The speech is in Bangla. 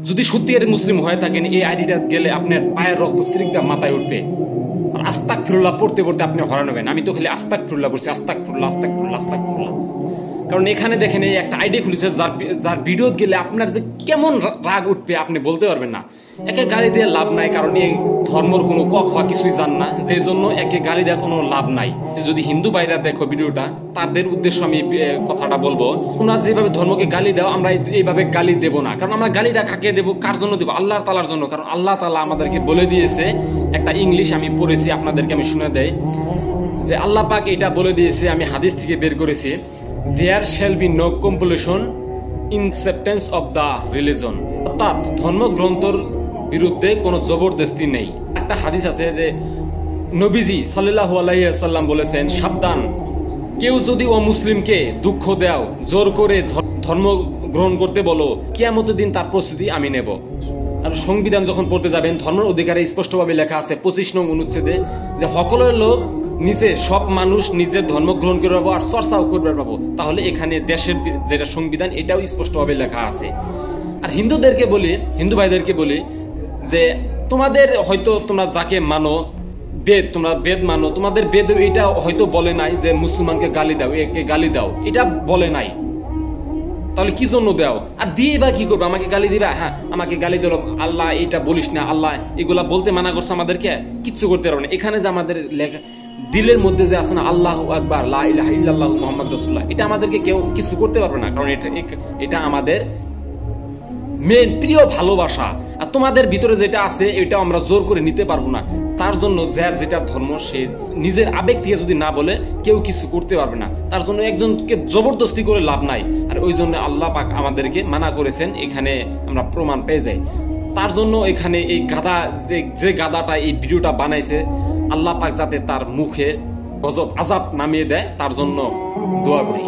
যদি সত্যিকারের মুসলিম হয়ে থাকেন এই আইডিটা গেলে আপনার পায়ের রক্ত সিরিকটা মাথায় উঠবে। আর আস্তাগফিরুল্লাহ পড়তে পড়তে আপনি হরান হবেন। আমি তো খালি আস্তাগফিরুল্লাহ পড়ছি, আস্তাগফিরুল্লাহ আস্তাগফিরুল্লাহ আস্তাগফিরুল্লাহ। কারণ এখানে দেখেন এই একটা আইডি খুলেছে যার ভিডিও গেলে আপনার যে কেমন রাগ উঠবে আপনি বলতে পারবেন না। একে গালি দিয়ে লাভ নাই, কারণ এই ধর্মর কোনো কিছুই জান না, যে জন্য একে গালি দেওয়া কোনো লাভ নাই। যদি হিন্দু ভাইরা দেখো ভিডিওটা, তাদের উদ্দেশ্য আমি কথাটা বলবো, তোমরা যেভাবে ধর্মকে গালি দাও আমরা এইভাবে গালি দেব না। কারণ আমরা গালিটা কাকে দেবো, কার জন্য দেবো? আল্লাহ তাআলার জন্য। কারণ আল্লাহ তাআলা আমাদেরকে বলে দিয়েছে, একটা ইংলিশ আমি পড়েছি আপনাদেরকে, আমি শুনে দেই যে আল্লাহ পাক এটা বলে দিয়েছে, আমি হাদিস থেকে বের করেছি, there shall be no compulsion in acceptance of the religion. অর্থাৎ ধর্মগ্রন্থর বিরুদ্ধে কোনো জবরদস্তি নেই। একটা হাদিস আছে যে নবীজি সাল্লাল্লাহু আলাইহি ওয়াসাল্লাম বলেছেন, সাবধান, কেউ যদি অমুসলিমকে দুঃখ দাও, জোর করে ধর্ম গ্রহণ করতে বলো, কিয়ামতের দিন তার প্রস্তুতি আমি নেব। আর সংবিধান যখন পড়তে যাবেন, ধর্মের অধিকারে স্পষ্টভাবে লেখা আছে 25 নং অনুচ্ছেদে যে সকলের লোক নিচে সব মানুষ নিজের ধর্ম গ্রহণ করে পাবো আর চর্চাও করবে পাবো। তাহলে এখানে দেশের যেটা সংবিধান এটাও স্পষ্টভাবে লেখা আছে। আর হিন্দুদেরকে বলি, হিন্দু ভাইদেরকে বলি যে তোমাদের হয়তো তোমরা যাকে মানো বেদ, তোমরা বেদ মানো, তোমাদের বেদ এটা হয়তো বলে নাই যে মুসলমানকে গালি দাও, একে গালি দাও, এটা বলে নাই। তাহলে কি জন্য দাও? আর দিয়ে বা কি করবে? আমাকে গালি দিবা? হ্যাঁ, আমাকে গালি দিল, আল্লাহ এটা বলিস না, আল্লাহ এগুলা বলতে মানা করছে আমাদেরকে, কিচ্ছু করতে পারবে না। এখানে যে আমাদের লেখা দিলের মধ্যে যে আছে না আল্লাহু আকবার, লা ইলাহা ইল্লাল্লাহু মুহাম্মাদুর রাসূলুল্লাহ, এটা আমাদেরকে কেউ কিছু করতে পারবে না। কারণ এটা আমাদের মেন প্রিয় ভালোবাসা। আর তোমাদের ভিতরে যেটা আছে এটা আমরা জোর করে নিতে পারবো না। তার জন্য যার যেটা ধর্ম সে নিজের আবেগ থেকে যদি না বলে কেউ কিছু করতে পারবে না। তার জন্য একজনকে জবরদস্তি করে লাভ নাই। আর ওই জন্য আল্লাহ পাক আমাদেরকে মানা করেছেন, এখানে আমরা প্রমাণ পেয়ে যাই। তার জন্য এখানে এই গাধা যে গাধাটা এই ভিডিওটা বানাইছে, আল্লাহ পাক যাতে তার মুখে গজব আযাব নামিয়ে দেয়, তার জন্য দোয়া করি।